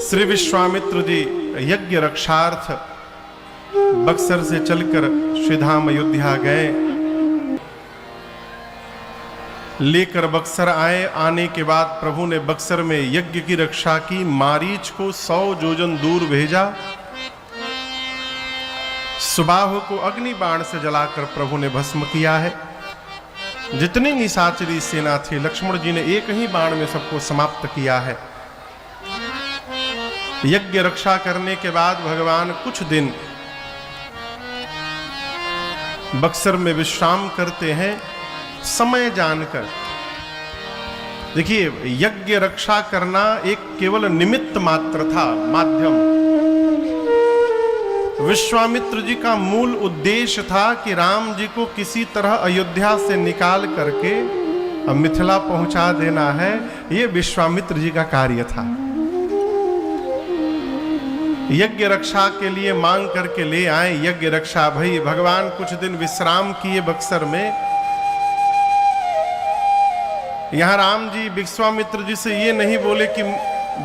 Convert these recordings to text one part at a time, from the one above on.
श्री विश्वामित्र जी यज्ञ रक्षार्थ बक्सर से चलकर श्रीधाम अयोध्या गए। लेकर बक्सर आए। आने के बाद प्रभु ने बक्सर में यज्ञ की रक्षा की। मारीच को 100 योजन दूर भेजा। सुबाहु को अग्नि बाण से जलाकर प्रभु ने भस्म किया है। जितनी निशाचरी सेना थी लक्ष्मण जी ने एक ही बाण में सबको समाप्त किया है। यज्ञ रक्षा करने के बाद भगवान कुछ दिन बक्सर में विश्राम करते हैं समय जानकर। देखिए, यज्ञ रक्षा करना एक केवल निमित्त मात्र था, माध्यम। विश्वामित्र जी का मूल उद्देश्य था कि राम जी को किसी तरह अयोध्या से निकाल करके मिथिला पहुंचा देना है। यह विश्वामित्र जी का कार्य था। यज्ञ रक्षा के लिए मांग करके ले आए। यज्ञ रक्षा भई। भगवान कुछ दिन विश्राम किए बक्सर में। यहां राम जी विश्वामित्र जी से ये नहीं बोले कि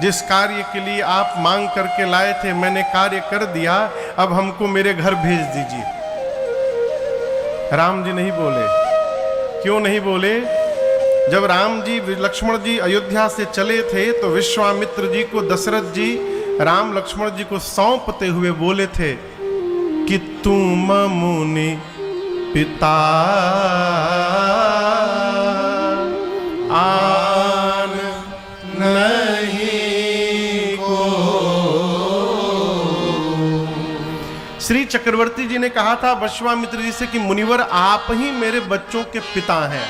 जिस कार्य के लिए आप मांग करके लाए थे मैंने कार्य कर दिया, अब हमको मेरे घर भेज दीजिए। राम जी नहीं बोले। क्यों नहीं बोले? जब राम जी लक्ष्मण जी अयोध्या से चले थे तो विश्वामित्र जी को दशरथ जी राम लक्ष्मण जी को सौंपते हुए बोले थे कि तुम मुनि पिता आन नहीं को। श्री चक्रवर्ती जी ने कहा था विश्वामित्र जी से कि मुनिवर आप ही मेरे बच्चों के पिता हैं,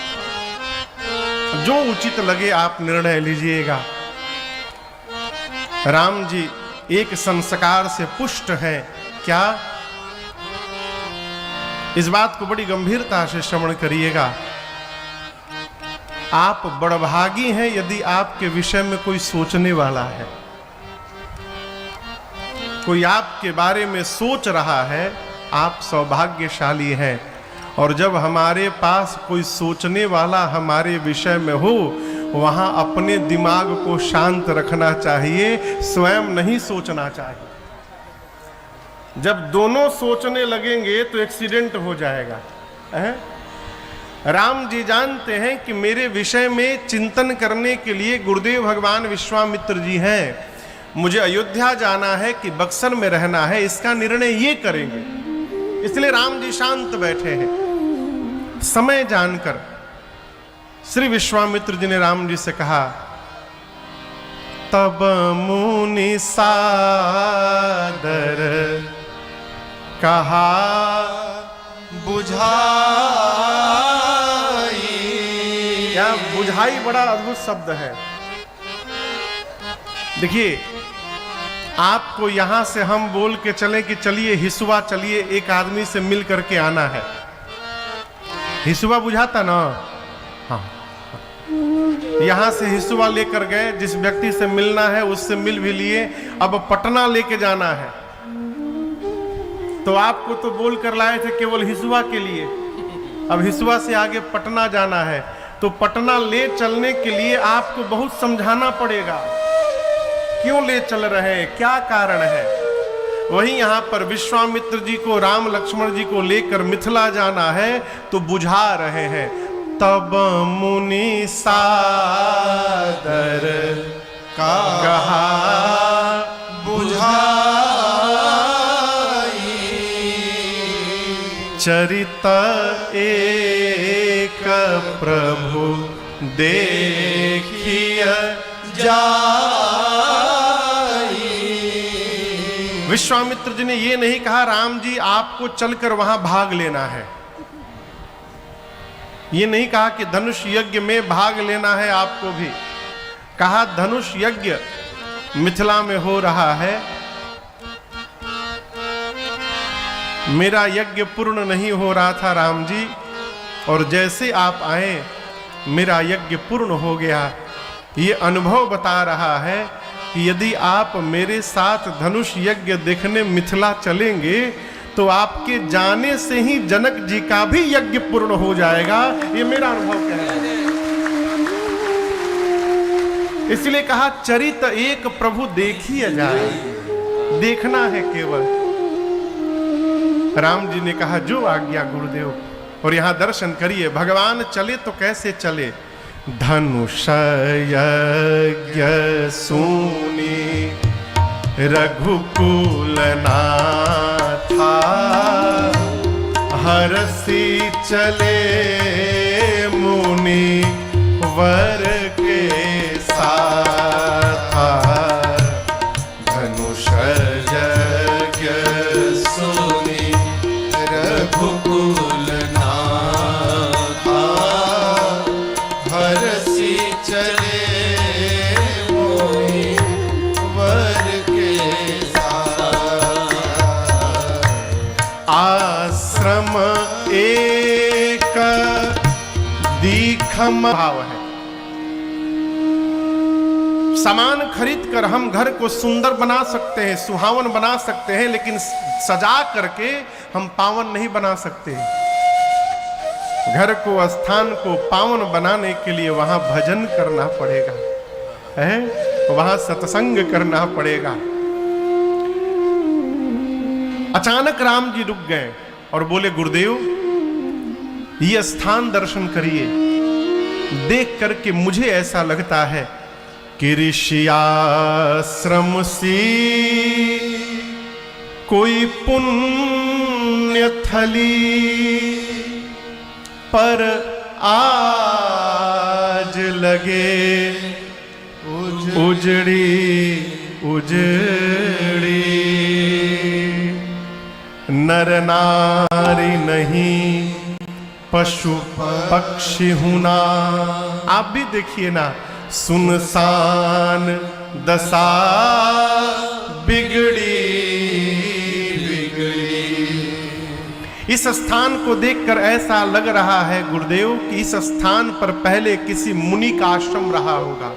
जो उचित लगे आप निर्णय लीजिएगा। राम जी एक संस्कार से पुष्ट है। क्या? इस बात को बड़ी गंभीरता से श्रवण करिएगा। आप बड़भागी हैं यदि आपके विषय में कोई सोचने वाला है, कोई आपके बारे में सोच रहा है, आप सौभाग्यशाली हैं। और जब हमारे पास कोई सोचने वाला हमारे विषय में हो, वहां अपने दिमाग को शांत रखना चाहिए, स्वयं नहीं सोचना चाहिए। जब दोनों सोचने लगेंगे तो एक्सीडेंट हो जाएगा। राम जी जानते हैं कि मेरे विषय में चिंतन करने के लिए गुरुदेव भगवान विश्वामित्र जी हैं। मुझे अयोध्या जाना है कि बक्सर में रहना है, इसका निर्णय ये करेंगे। इसलिए राम जी शांत बैठे हैं। समय जानकर श्री विश्वामित्र जी ने राम जी से कहा, तब मुनि सादर कहा बुझाई। क्या बुझाई बड़ा अद्भुत शब्द है। देखिए, आपको यहां से हम बोल के चले कि चलिए हिसुआ, चलिए एक आदमी से मिल करके आना है। हिसुआ बुझाता ना? हाँ। यहां से हिसुआ लेकर गए, जिस व्यक्ति से मिलना है उससे मिल भी लिए। अब पटना लेके जाना है, तो आपको तो बोल कर लाए थे केवल हिसुआ के लिए। अब हिसुआ से आगे पटना जाना है, तो पटना ले चलने के लिए आपको बहुत समझाना पड़ेगा, क्यों ले चल रहे हैं, क्या कारण है। वहीं यहां पर विश्वामित्र जी को राम लक्ष्मण जी को लेकर मिथिला जाना है, तो बुझा रहे हैं। तब मुनि सादर कहा बुझाई, चरित एक प्रभु देखिय जाई। विश्वामित्र जी ने ये नहीं कहा राम जी आपको चलकर वहां भाग लेना है, ये नहीं कहा कि धनुष यज्ञ में भाग लेना है आपको भी। कहा धनुष यज्ञ मिथिला में हो रहा है, मेरा यज्ञ पूर्ण नहीं हो रहा था राम जी, और जैसे आप आए मेरा यज्ञ पूर्ण हो गया। ये अनुभव बता रहा है कि यदि आप मेरे साथ धनुष यज्ञ देखने मिथिला चलेंगे तो आपके जाने से ही जनक जी का भी यज्ञ पूर्ण हो जाएगा। ये मेरा अनुभव कह रहा है। इसलिए कहा चरित एक प्रभु देखिए जाए, देखना है केवल। राम जी ने कहा जो आज्ञा गुरुदेव, और यहां दर्शन करिए। भगवान चले तो कैसे चले, धनुष यज्ञ सूनी रघुकुल नाथा, हरसी चले मुनि वर के साथा। धनुष यज्ञ सुनी रघुकुल नाथा, हरसी चले मुनि वर के साथ। आश्रम एक दीखम भाव है। सामान खरीद कर हम घर को सुंदर बना सकते हैं, सुहावन बना सकते हैं, लेकिन सजा करके हम पावन नहीं बना सकते। घर को, स्थान को पावन बनाने के लिए वहां भजन करना पड़ेगा, है वहां सत्संग करना पड़ेगा। अचानक राम जी रुक गए और बोले गुरुदेव ये स्थान दर्शन करिए। देख करके मुझे ऐसा लगता है कि ऋषियाश्रम सी कोई पुण्य थली, पर आज लगे उजड़ी उजड़ी। नर नारी नहीं पशु पक्षी हुना। आप भी देखिए ना, सुनसान दशा बिगड़ी बिगड़ी। इस स्थान को देखकर ऐसा लग रहा है गुरुदेव कि इस स्थान पर पहले किसी मुनि का आश्रम रहा होगा।